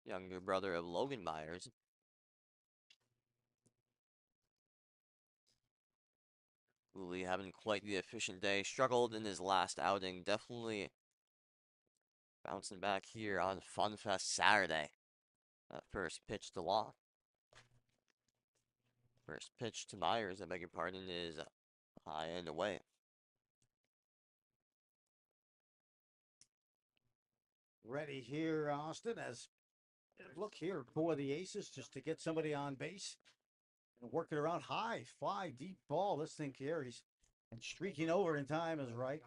younger brother of Logan Myers. Cooley having quite the efficient day. Struggled in his last outing. Definitely bouncing back here on Fun Fest Saturday. That first pitch to Law. First pitch to Myers, I beg your pardon, is high and away. Ready here, Austin, as look here for the Aces just to get somebody on base and work it around high, fly, deep ball. This thing carries and streaking over in time is right.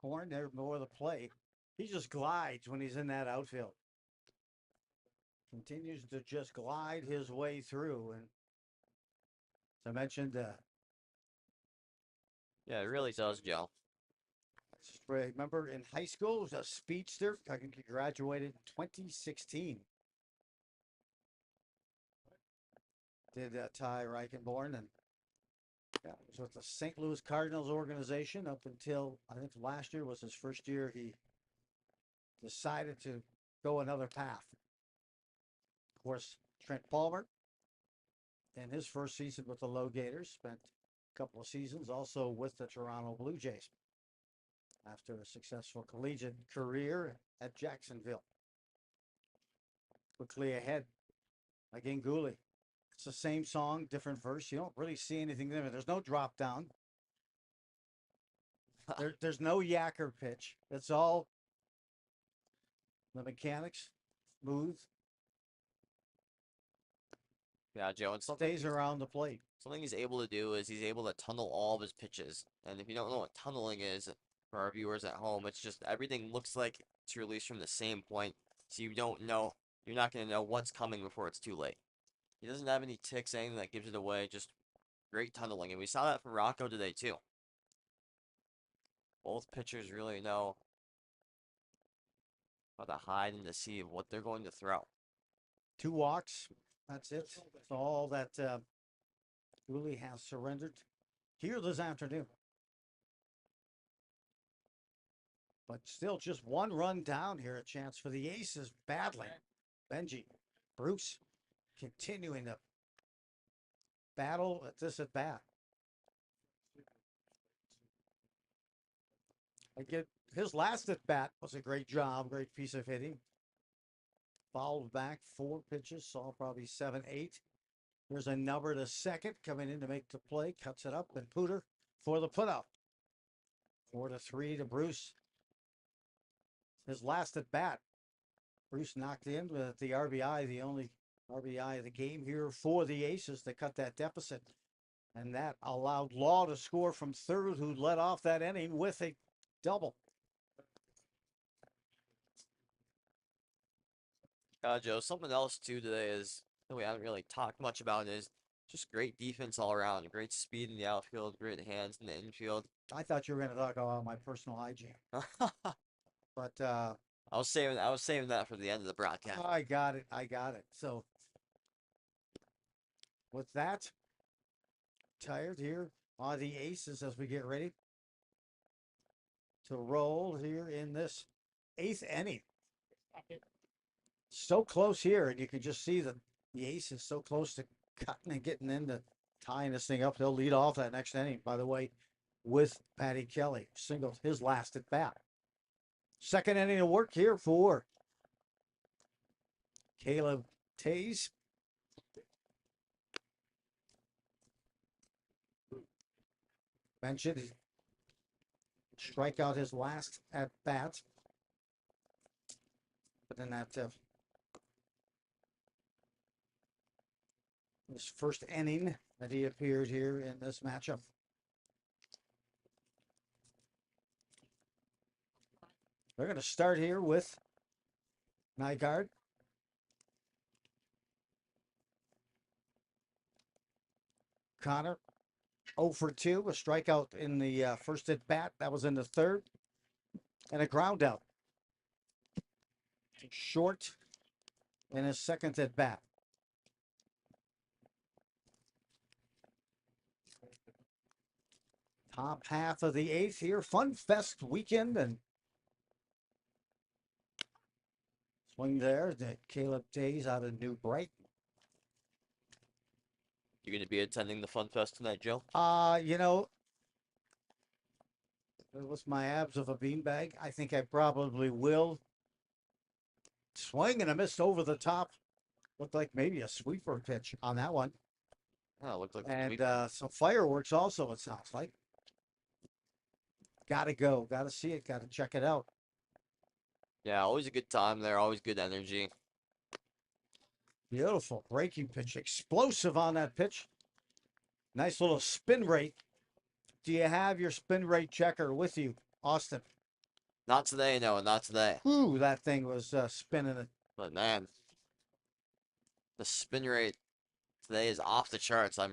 Horn there more the play. He just glides when he's in that outfield. Continues to just glide his way through. And as I mentioned, Yeah, it really does, Joe. remember in high school, was a speedster. I think he graduated in 2016. Did Ty Reichenborn, and yeah, was with the St. Louis Cardinals organization up until I think last year was his first year. He decided to go another path. Of course, Trent Palmer, in his first season with the LoGators, spent a couple of seasons also with the Toronto Blue Jays after a successful collegiate career at Jacksonville. Quickly ahead, again, Gooley. It's the same song, different verse. You don't really see anything there. There's no drop down. There's no yacker pitch. It's all the mechanics, smooth, Yeah, Joe, and stays around the plate. something he's able to do is he's able to tunnel all of his pitches. And if you don't know what tunneling is, for our viewers at home, it's just everything looks like it's released from the same point, so you don't know, you're not going to know what's coming before it's too late. He doesn't have any ticks, anything that gives it away, just great tunneling. And we saw that from Rocco today, too. Both pitchers really know how to hide and deceive what they're going to throw. 2 walks. That's it. That's all that Gooley has surrendered here this afternoon. But still just 1 run down here. A chance for the Aces badly. Benji, Bruce continuing to battle at this at bat. Again, his last at bat was a great job, great piece of hitting. Fouled back 4 pitches, saw probably 7, 8. There's a number to second coming in to make the play, cuts it up, and Pooter for the putout. 4-3 to Bruce. His last at bat, Bruce knocked in with the RBI, the only RBI of the game here for the Aces to cut that deficit. And that allowed Law to score from third, who led off that inning with a double. Joe, something else too today is that we haven't really talked much about is just great defense all around. Great speed in the outfield, great hands in the infield. I thought you were going to talk about my personal hygiene, but I was saving that for the end of the broadcast. I got it. So with that, tired here are the Aces as we get ready to roll here in this 8th inning. So close here, and you can just see that the Aces so close to cutting and getting into tying this thing up. They'll lead off that next inning, by the way, with Patty Kelly. Singled his last at bat. Second inning of work here for Caleb Tays. Mentioned strike out his last at bat. But then that this first inning that he appeared here in this matchup. They're going to start here with Nygaard. Connor 0 for 2, a strikeout in the first at bat. That was in the third. And a ground out. Short in his second at bat. Top half of the 8th here. Fun Fest weekend, and Swing there. That Caleb Days out of New Brighton. You gonna be attending the Fun Fest tonight, Joe? You know, with my abs of a beanbag, I think I probably will. Swing and a miss over the top. Looked like maybe a sweeper pitch on that one. Oh, it looked like a And sweeper. some fireworks also, it sounds like. Gotta go. Gotta see it. Gotta check it out. Yeah, always a good time there. Always good energy. Beautiful breaking pitch. Explosive on that pitch. Nice little spin rate. Do you have your spin rate checker with you, Austin? Not today, no, not today. Ooh, that thing was spinning it. But man, the spin rate today is off the charts. I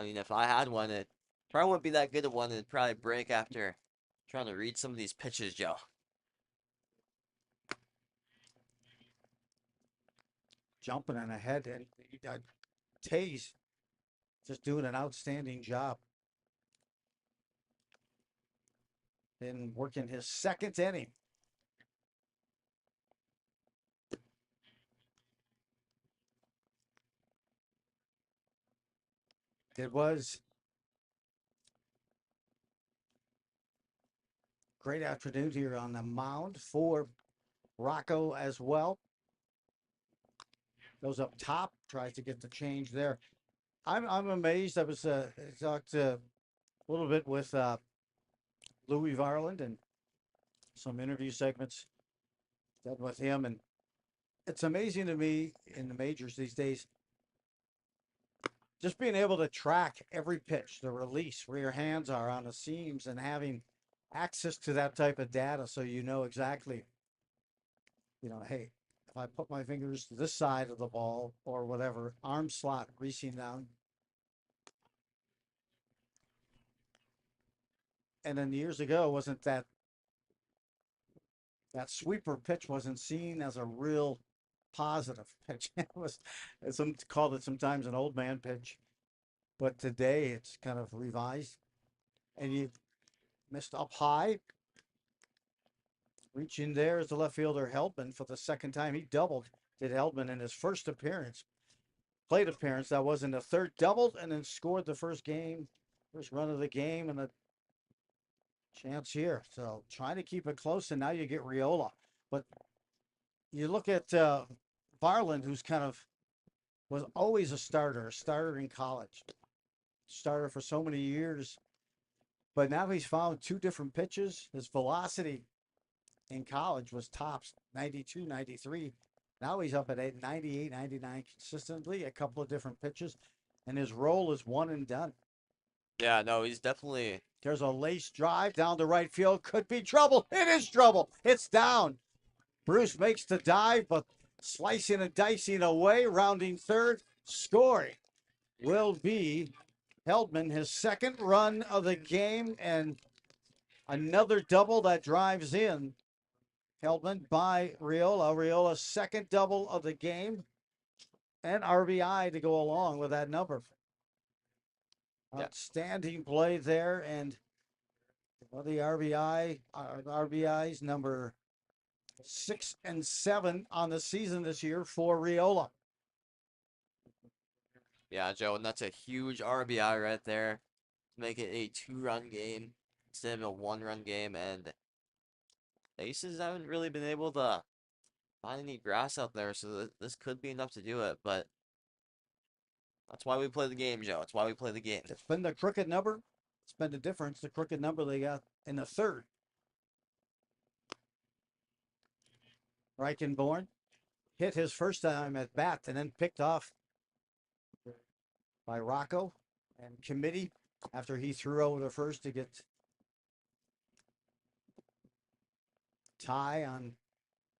mean, if I had one, it probably wouldn't be that good of one. It'd probably break after trying to read some of these pitches, Joe. Jumping in ahead. And Tays just doing an outstanding job in working his second inning. It was great afternoon here on the mound for Rocco as well. Goes up top, tries to get the change there. I'm amazed. I was talked a little bit with Louis Varland and some interview segments done with him, and it's amazing to me in the majors these days just being able to track every pitch, the release, where your hands are on the seams, and having access to that type of data so you know exactly, hey, if I put my fingers to this side of the ball or whatever, arm slot reaching down. And then years ago, wasn't that sweeper pitch wasn't seen as a real positive pitch. It was, some called it sometimes an old man pitch, but today it's kind of revised. And you missed up high. Reaching there is the left fielder Heldman for the second time. He doubled, did Heldman in his first appearance, plate appearance. That was in the third, doubled, and then scored the first run of the game, and a chance here. So trying to keep it close, and now you get Riola. But you look at Varland, who's kind of was always a starter in college, starter for so many years. But now he's found two different pitches. His velocity in college was tops 92, 93. Now he's up at 98, 99 consistently, a couple of different pitches, and his role is one and done. Yeah, no, he's definitely. There's a lace drive down the right field. Could be trouble. It is trouble. It's down. Bruce makes the dive, but slicing and dicing away, rounding third, scoring will be Heldman, his second run of the game, and another double that drives in. Heldman by Riola. Riola's second double of the game, and RBI to go along with that number. Yeah, Outstanding play there, and the RBIs number 6 and 7 on the season this year for Riola. yeah, Joe, and that's a huge RBI right there to make it a 2-run game instead of a 1-run game. And the Aces haven't really been able to find any grass out there, so this could be enough to do it. But that's why we play the game, Joe. It's why we play the game. It's been the crooked number. It's been the difference, the crooked number they got in the third. Reichenborn hit his first time at bat and then picked off by Rocco and committee after he threw over the first to get Ty on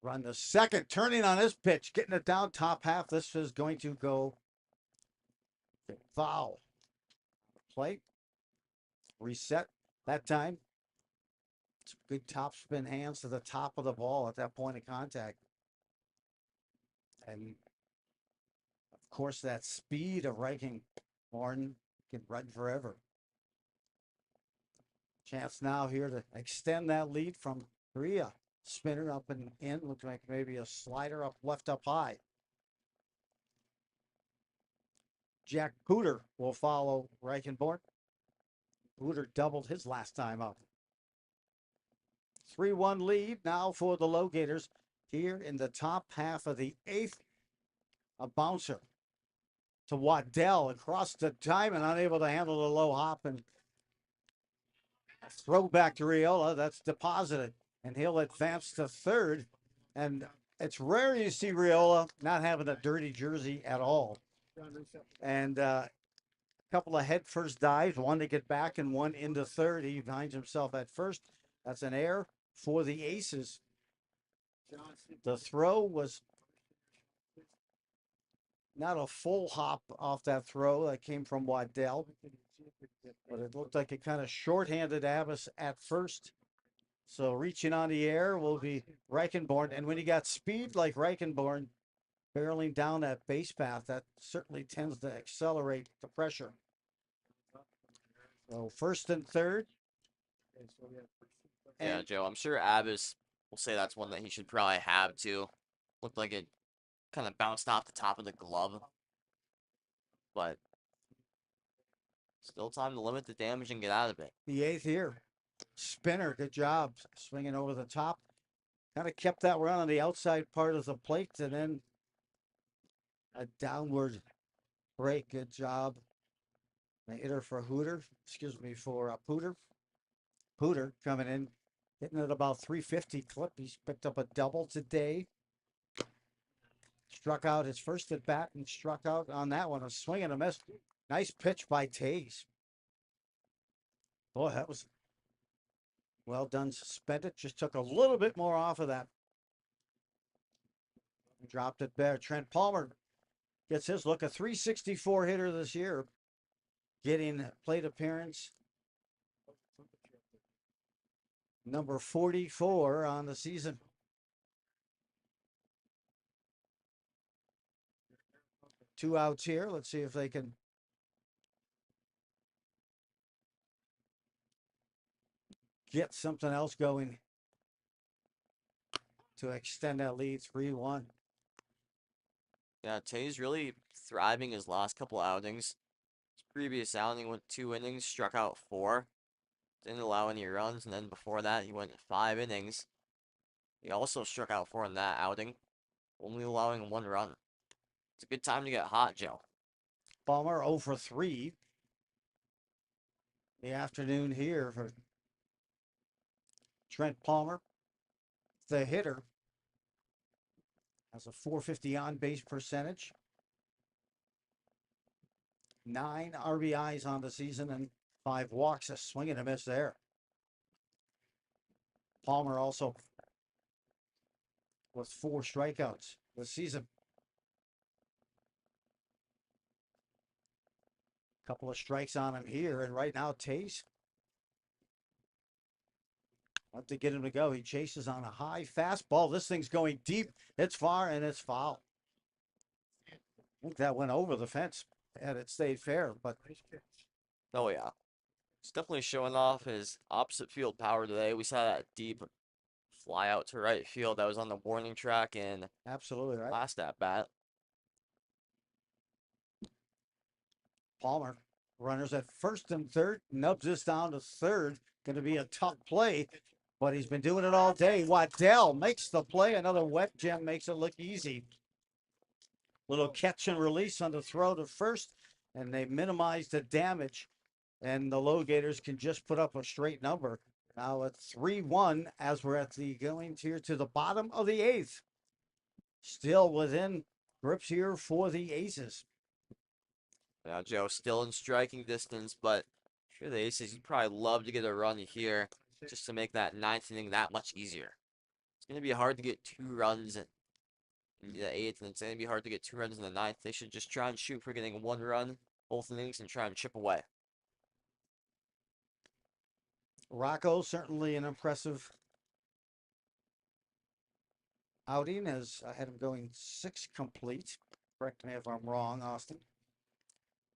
run the second, turning on his pitch, getting it down top half. This is going to go foul. Plate reset that time. It's good top spin hands to the top of the ball at that point of contact. And of course, that speed of Reichenborn can run forever. Chance now here to extend that lead from Korea. Spinner up and in. Looks like maybe a slider up left up high. Jack Pooter will follow Reichenborn. Pooter doubled his last time up. 3-1 lead now for the LoGators here in the top half of the eighth. A bouncer to Waddell across the diamond, unable to handle the low hop, and a throw back to Riola. That's deposited, and he'll advance to third. And it's rare you see Riola not having a dirty jersey at all. And a couple of head first dives, one to get back and one into third. He finds himself at first. That's an error for the Aces. The throw was not a full hop off that throw that came from Waddell, but it looked like it kind of shorthanded Abbas at first. So reaching on the air will be Reichenborn. And when you got speed like Reichenborn barreling down that base path, that certainly tends to accelerate the pressure. So first and third. Yeah, And Joe, I'm sure Abbas will say that's one that he should probably have too. Looked like it kind of bounced off the top of the glove, but still time to limit the damage and get out of it. the eighth here. Spinner, good job swinging over the top. Kind of kept that run on the outside part of the plate, and then a downward break. Good job. The hitter for Pooter. Pooter coming in, hitting at about 350 clip. He's picked up a double today. Struck out his first at bat and struck out on that one. A swing and a miss. Nice pitch by Tays. Boy, that was well done. Suspended. Just took a little bit more off of that. Dropped it there. Trent Palmer gets his look. A 364 hitter this year. Getting plate appearance number 44 on the season. Two outs here. Let's see if they can get something else going to extend that lead. 3-1. Yeah, Tay's really thriving his last couple outings. His previous outing went 2 innings, struck out 4, didn't allow any runs, and then before that he went 5 innings. He also struck out 4 in that outing, only allowing 1 run. It's a good time to get hot, Joe. Palmer 0 for 3. The afternoon here for Trent Palmer. The hitter has a 450 on base percentage. 9 RBIs on the season and 5 walks. A swing and a miss there. Palmer also with 4 strikeouts this season. Couple of strikes on him here, and right now Tays have to get him to go. He chases on a high fastball. This thing's going deep. It's far and it's foul. I think that went over the fence had it stayed fair, but Oh yeah, he's definitely showing off his opposite field power today. We saw that deep fly out to right field that was on the warning track in absolutely right. last at bat. Palmer, runners at first and third, nubs this down to third. Going to be a tough play, but he's been doing it all day. Waddell makes the play. Another wet gem makes it look easy. Little catch and release on the throw to first, and they minimize the damage. And the LoGators can just put up a straight number. Now it's 3-1 as we're at the going here to the bottom of the eighth. Still within grips here for the Aces. Now Joe still in striking distance, but sure the Aces, you'd probably love to get a run here just to make that 9th inning that much easier. It's going to be hard to get 2 runs in the 8th, and it's going to be hard to get 2 runs in the 9th. They should just try and shoot for getting 1 run both innings and try and chip away. Rocco, certainly an impressive outing, as I had him going 6 complete. Correct me if I'm wrong, Austin.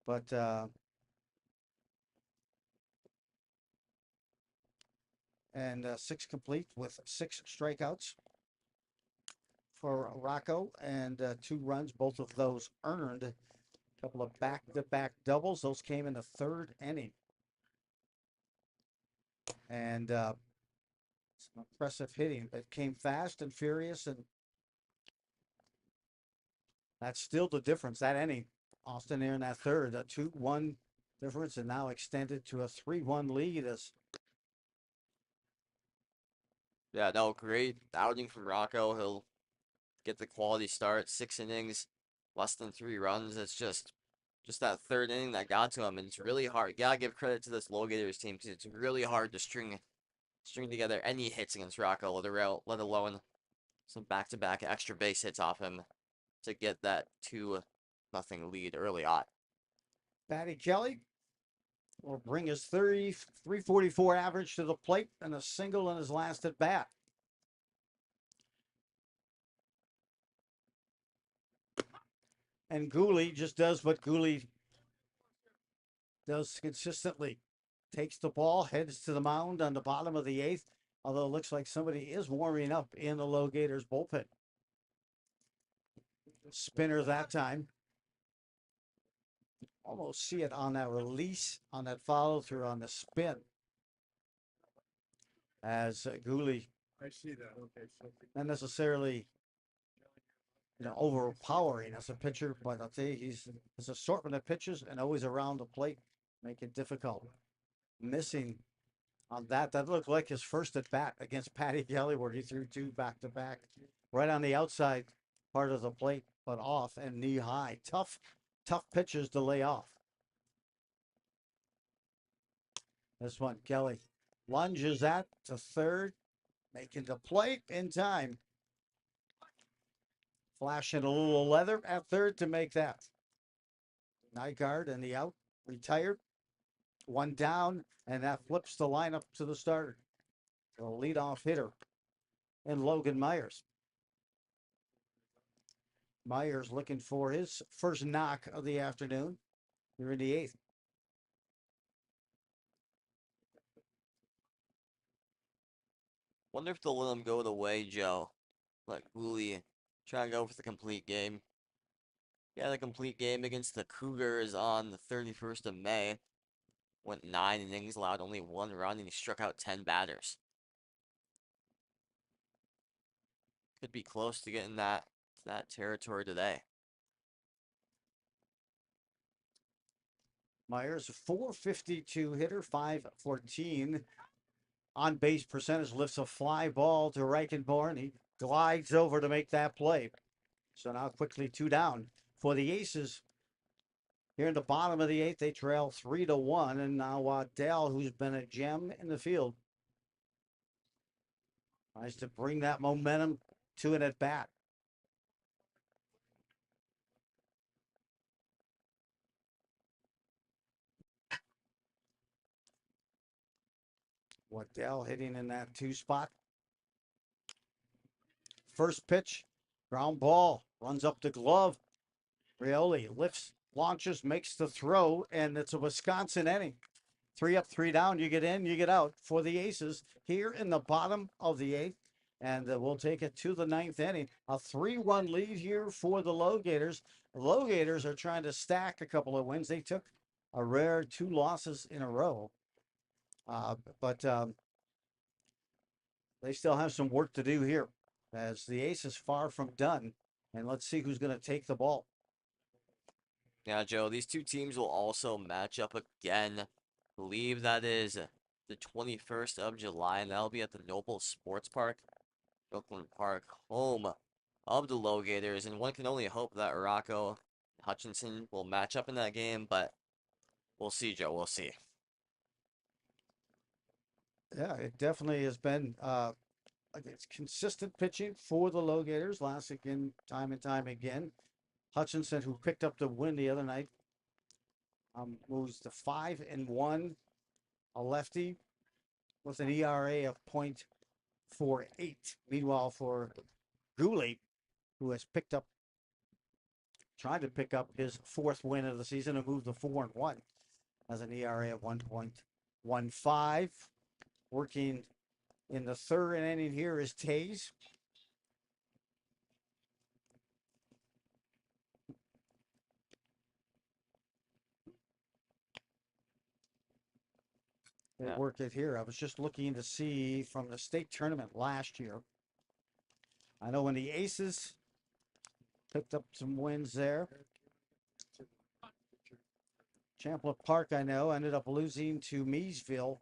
But and 6 complete with 6 strikeouts for Rocco and 2 runs. Both of those earned. A couple of back-to-back doubles. Those came in the 3rd inning. And some impressive hitting. It came fast and furious, and that's still the difference. That inning, Austin there in that 3rd, a 2-1 difference, and now extended to a 3-1 lead as Yeah, no, great outing from Rocco. He'll get the quality start, 6 innings, less than 3 runs. It's just that 3rd inning that got to him, and it's really hard. You gotta give credit to this LoGators team because it's really hard to string together any hits against Rocco, let alone some back-to-back extra base hits off him to get that 2-0 lead early on. Patty Kelly will bring his 344 average to the plate and a single in his last at bat. And Gooley just does what Gooley does consistently. Takes the ball, heads to the mound on the bottom of the 8th, although it looks like somebody is warming up in the LoGators bullpen. Spinner that time. Almost see it on that release, on that follow through, on the spin. As Gooley, I see that. Okay, so not necessarily, overpowering as a pitcher, but I'll tell you, his assortment of pitches and always around the plate make it difficult. Missing on that looked like his first at bat against Patty Kelly, where he threw 2 back to back, right on the outside part of the plate, but off and knee high. Tough pitches to lay off. This one, Kelly lunges at to 3rd, making the plate in time. Flashing a little leather at 3rd to make that. Nygaard and the out, retired. 1 down, and that flips the lineup to the starter. The leadoff hitter and Logan Myers. Myers looking for his first knock of the afternoon here in the 8th. Wonder if they'll let him go the way, Joe. Let Gooley try and go for the complete game. He had a complete game against the Cougars on the 31st of May. Went 9 innings, allowed only 1 run, and he struck out 10 batters. Could be close to getting that territory today. Myers, a 452 hitter, 514 on base percentage, lifts a fly ball to Reichenborn. He glides over to make that play. So now quickly 2 down for the Aces. Here in the bottom of the 8th, they trail 3-1, and now Waddell, who's been a gem in the field, tries to bring that momentum to an at bat. Waddell hitting in that 2 spot. First pitch, ground ball, runs up the glove. Rioli lifts, launches, makes the throw, and it's a Wisconsin inning. 3 up, 3 down. You get in, you get out for the Aces here in the bottom of the 8th. And we'll take it to the 9th inning. A 3-1 lead here for the LoGators. The LoGators are trying to stack a couple of wins. They took a rare 2 losses in a row. But they still have some work to do here as the Ace is far from done. And let's see who's going to take the ball. Yeah, Joe, these 2 teams will also match up again. I believe that is the 21st of July, and that'll be at the Noble Sports Park, Brooklyn Park, home of the LoGators. And one can only hope that Rocco Hutchinson will match up in that game, but we'll see, Joe. We'll see. Yeah, it definitely has been it's consistent pitching for the LoGators, last again, time and time again. Hutchinson, who picked up the win the other night, moves to 5-1, a lefty with an ERA of .48. Meanwhile, for Gooley, who has tried to pick up his 4th win of the season and move to 4-1, has an ERA of 1.15, working in the third inning here is Tays. They Yeah. work it here. I was just looking to see from the state tournament last year. I know when the Aces picked up some wins there. Champlain Park, I know, ended up losing to Meesville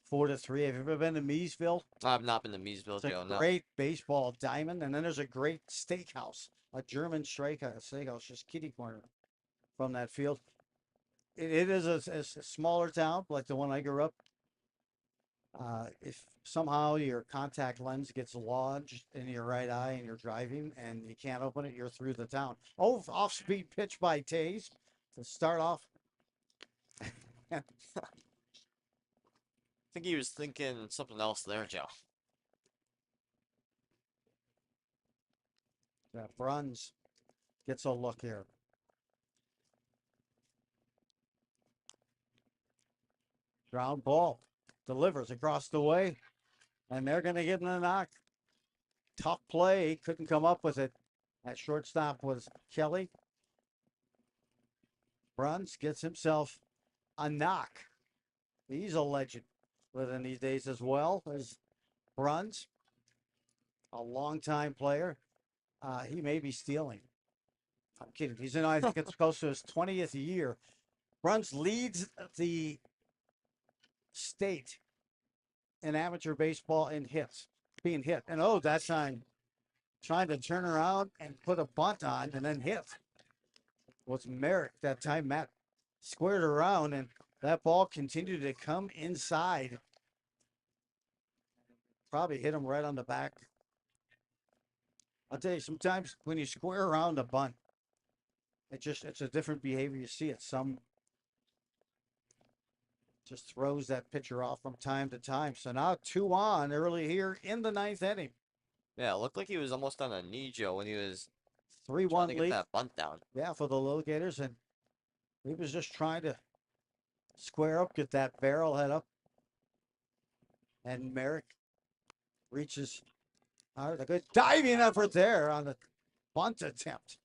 4-3. Have you ever been to Meesville? I've not been to Meesville, It's a Joe. No. great baseball diamond. And then there's a great steakhouse, a German steakhouse, just kitty corner from that field. It is a smaller town like the one I grew up. If somehow your contact lens gets lodged in your right eye and you're driving and you can't open it, you're through the town. Oh, off-speed pitch by Tays to start off. I think he was thinking something else there, Joe. Bruns gets a look here. Ground ball delivers across the way, and they're going to give him a knock. Tough play, couldn't come up with it. At shortstop was Kelly. Bruns gets himself a knock. He's a legend within these days as well as Bruns, a longtime player. He may be stealing. I'm kidding. He's in, I think it's close to his 20th year. Bruns leads the state in amateur baseball in hits, being hit. And oh, that time trying to turn around and put a bunt on and then hit was Merrick. That time Matt squared around and that ball continued to come inside. Probably hit him right on the back. I'll tell you, sometimes when you square around a bunt, it's a different behavior. You see it. Some just throws that pitcher off from time to time. So now 2 on early here in the 9th inning. Yeah, it looked like he was almost on a knee, Joe, when he was 3-1 trying to get lead. that bunt down. Yeah, for the LoGators. And he was just trying to square up, get that barrel head up. And Merrick reaches hard. A good diving effort there on the bunt attempt.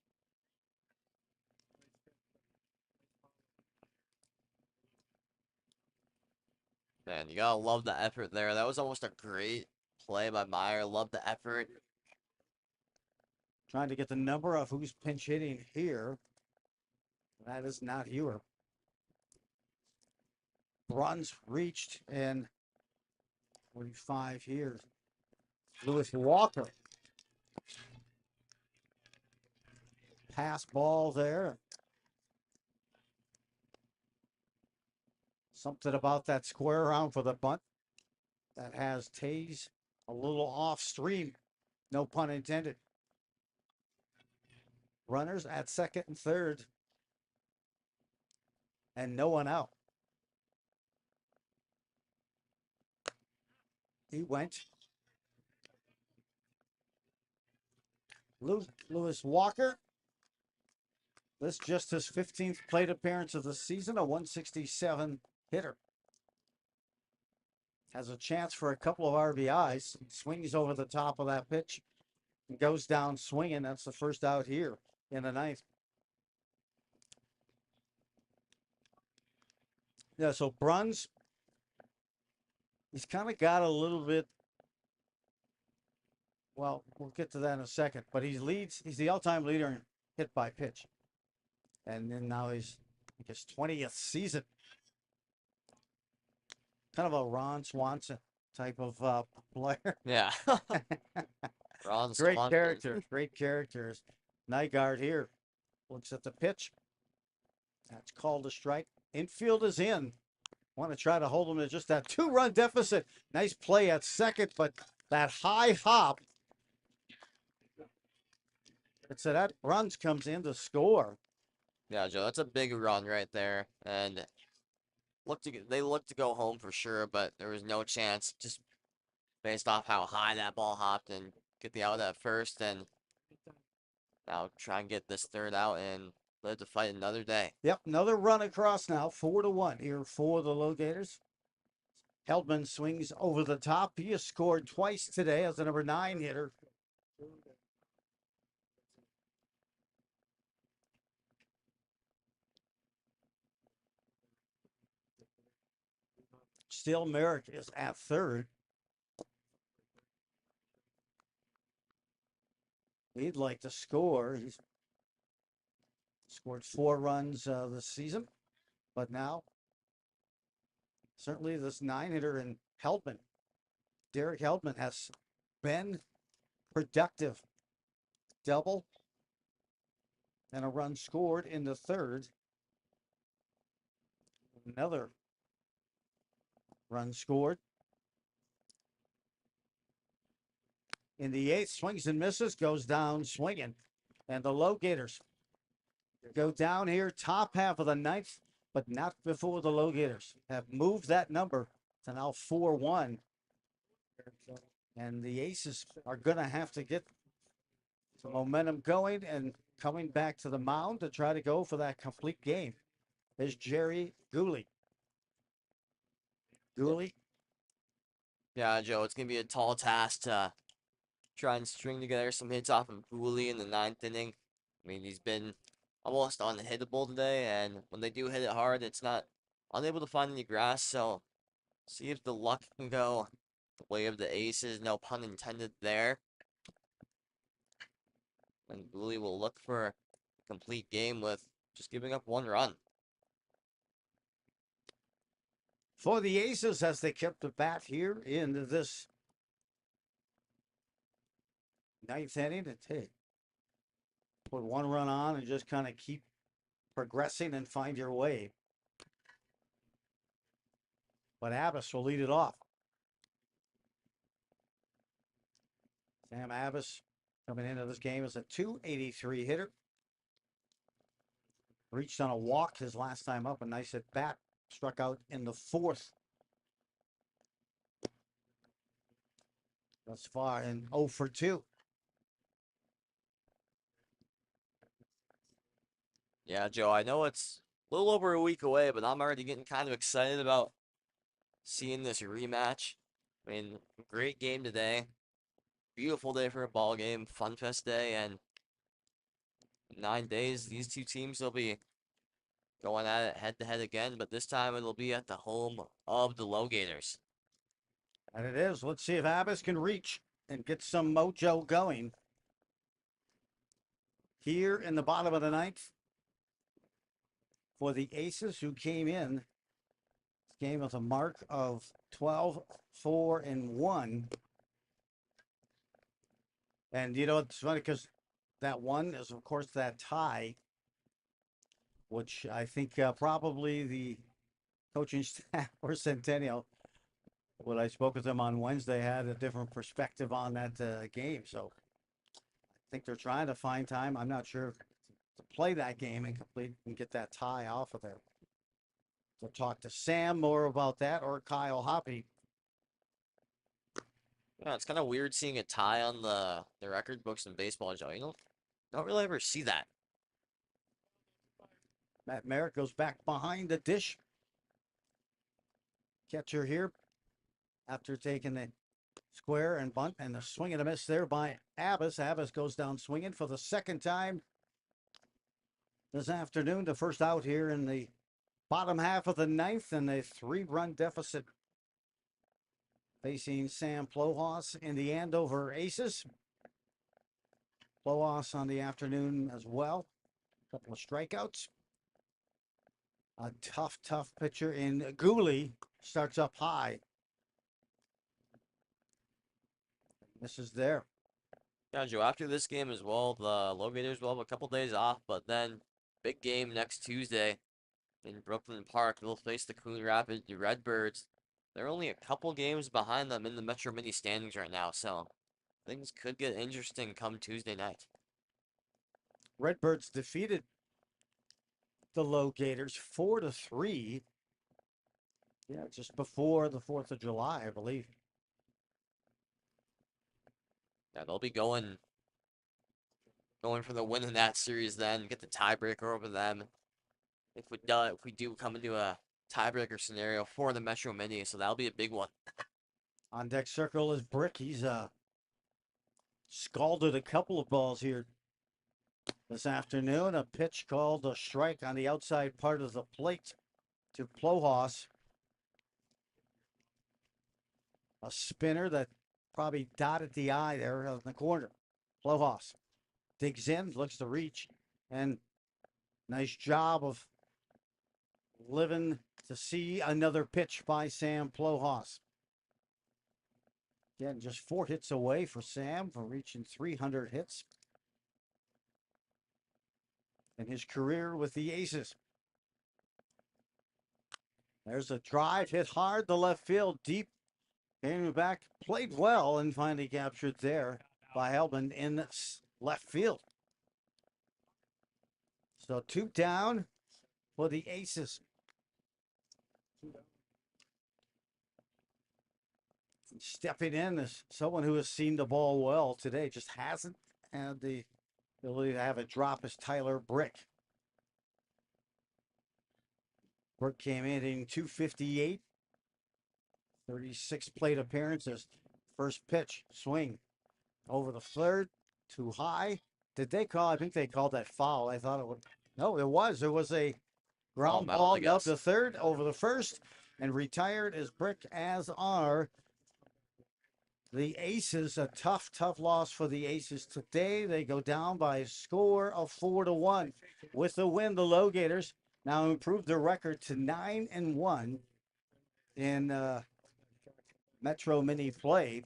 Man, you gotta love the effort there. That was almost a great play by Meyer. Love the effort. Trying to get the number of who's pinch hitting here. That is not Hewer. Bruns reached in 45 here. Lewis Walker. Pass ball there. Something about that square around for the bunt that has Tays a little off stream. No pun intended. Runners at second and third. And no one out. He went. Lewis Walker. This just his 15th plate appearance of the season, a 167 hitter. Has a chance for a couple of RBIs. Swings over the top of that pitch and goes down swinging. That's the first out here in the 9th. Yeah, so Bruns, he's kind of got a little bit. Well, we'll get to that in a second. But he's the all-time leader in hit by pitch. And then now he's his 20th season. Kind of a Ron Swanson type of player. Yeah. Ron Great Swanson. character. Great characters. Nygaard here looks at the pitch. That's called a strike. Infield is in. Want to try to hold him to just that 2-run deficit. Nice play at second, but that high hop. It's that Bruns comes in to score. Yeah, Joe, that's a big run right there. And they looked to go home for sure, but there was no chance just based off how high that ball hopped and get the out at first and now try and get this third out and live to fight another day. Yep, another run across now, 4-1 here for the LoGators. Heldman swings over the top. He has scored twice today as the number 9 hitter. Still, Merrick is at third. He'd like to score. He's scored 4 runs this season, but now certainly this 9 hitter in Heldman, Derek Heldman, has been productive. Double and a run scored in the third. Another run scored. In the eighth, swings and misses, goes down swinging. And the LoGators go down here, top half of the ninth, but not before the LoGators have moved that number to now 4-1. And the Aces are going to have to get some momentum going and coming back to the mound to try to go for that complete game. There's Jerry Gooley. Gooley. Yeah, Joe, it's gonna be a tall task to try and string together some hits off of Booley in the ninth inning. I mean, he's been almost unhittable today, and when they do hit it hard, it's not unable to find any grass. So, see if the luck can go the way of the Aces. No pun intended there. And Booley will look for a complete game with just giving up 1 run. For the Aces, as they kept the bat here in this ninth inning, to put 1 run on and just kind of keep progressing and find your way. But Abbas will lead it off. Sam Abbas coming into this game as a .283 hitter. Reached on a walk his last time up, a nice at bat. Struck out in the fourth. Thus far in 0 for 2. Yeah, Joe, I know it's a little over a week away, but I'm already getting kind of excited about seeing this rematch. I mean, great game today. Beautiful day for a ball game, fun fest day, and 9 days, these two teams will be going at it head to head again, but this time it'll be at the home of the LoGators. And it is. Let's see if Abbas can reach and get some mojo going. Here in the bottom of the ninth for the Aces, who came in this game with a mark of 12-4-1. And you know, it's funny because that one is, of course, that tie, which I think probably the coaching staff for Centennial, when I spoke with them on Wednesday, had a different perspective on that game. So I think they're trying to find time. I'm not sure to play that game and complete and get that tie off of there. To talk to Sam more about that, or Kyle Hoppy. Yeah, it's kind of weird seeing a tie on the record books in baseball, Joe. You don't really ever see that. Matt Merrick goes back behind the dish. Catcher here after taking the square and bunt, and the swing and a miss there by Abbas. Abbas goes down swinging for the second time this afternoon. The first out here in the bottom half of the ninth, and a 3-run deficit facing Sam Plohos in the Andover Aces. Plohos on the afternoon as well. A couple of strikeouts. A tough pitcher in Gooley starts up high. Misses there. Yeah, Joe, after this game as well, the LoGators will have a couple days off, but then big game next Tuesday in Brooklyn Park. They'll face the Coon Rapids Redbirds. They're only a couple games behind them in the Metro Minny standings right now, so things could get interesting come Tuesday night. Redbirds defeated the LoGators 4-3. Yeah, just before the 4th of July, I believe. Yeah, they'll be going for the win in that series then, get the tiebreaker over them. If we do come into a tiebreaker scenario for the Metro Minny, so that'll be a big one. On deck circle is Brick. He's scalded a couple of balls here this afternoon. A pitch called a strike on the outside part of the plate to Plohas. A spinner that probably dotted the eye there in the corner. Plohas digs in, looks to reach, and nice job of living to see another pitch by Sam Plohas. Again, just 4 hits away for Sam from reaching 300 hits in his career with the Aces. There's a drive hit hard to left field, deep, came back, played well, and finally captured there by Hellman in left field. So 2 down for the Aces. Stepping in is someone who has seen the ball well today, just hasn't had the ability to have it drop, is Tyler Brick. Brick came in hitting .258, 36 plate appearances. First pitch, swing over the third, too high. Did they call? I think they called that foul. I thought it would. No, it was. There was a ground Mound, ball I up guess. the third, over the first, and retired as Brick, as are the Aces. A tough, tough loss for the Aces today. They go down by a score of 4-1. With the win, the LoGators now improved their record to 9-1 in Metro Minny play,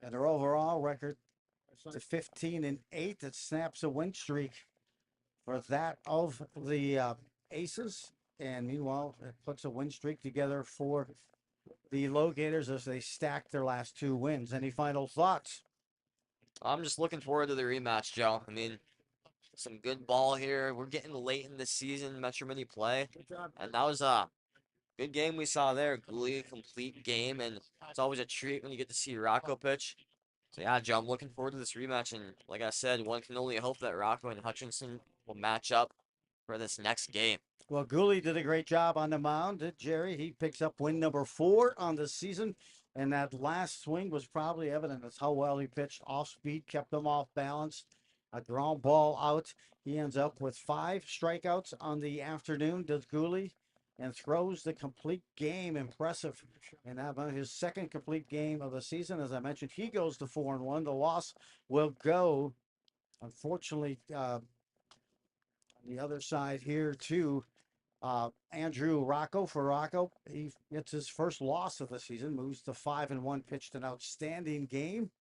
and their overall record to 15-8. That snaps a win streak for that of the Aces, and meanwhile, it puts a win streak together for the LoGators as they stack their last 2 wins. Any final thoughts? I'm just looking forward to the rematch, Joe. I mean, some good ball here. We're getting late in the season, Metro Minny play, and that was a good game we saw there. Gully complete game, and it's always a treat when you get to see Rocco pitch. So yeah, Joe, I'm looking forward to this rematch, and like I said, one can only hope that Rocco and Hutchinson will match up for this next game. Well, Gooley did a great job on the mound, did Jerry? He picks up win number 4 on the season, and that last swing was probably evident as how well he pitched. Off speed, kept them off balance. A ground ball out. He ends up with 5 strikeouts on the afternoon, does Gooley, and throws the complete game. Impressive. And that about his second complete game of the season. As I mentioned, he goes to 4-1. The loss will go, unfortunately, on the other side here to Andrew Rocco. For Rocco, he gets his first loss of the season, moves to 5-1, pitched an outstanding game.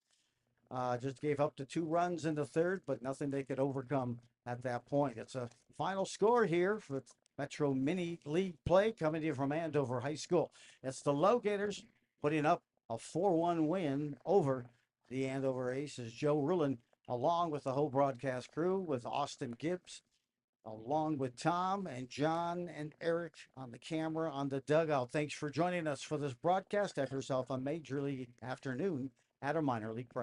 Just gave up the 2 runs in the third, but nothing they could overcome at that point. It's a final score here for Metro Minny League play coming to you from Andover High School. It's the LoGators putting up a 4-1 win over the Andover Aces. Joe Rulin, along with the whole broadcast crew, with Austin Gibbs, along with Tom and John and Eric on the camera on the dugout. Thanks for joining us for this broadcast. Have yourself a major league afternoon at a minor league practice.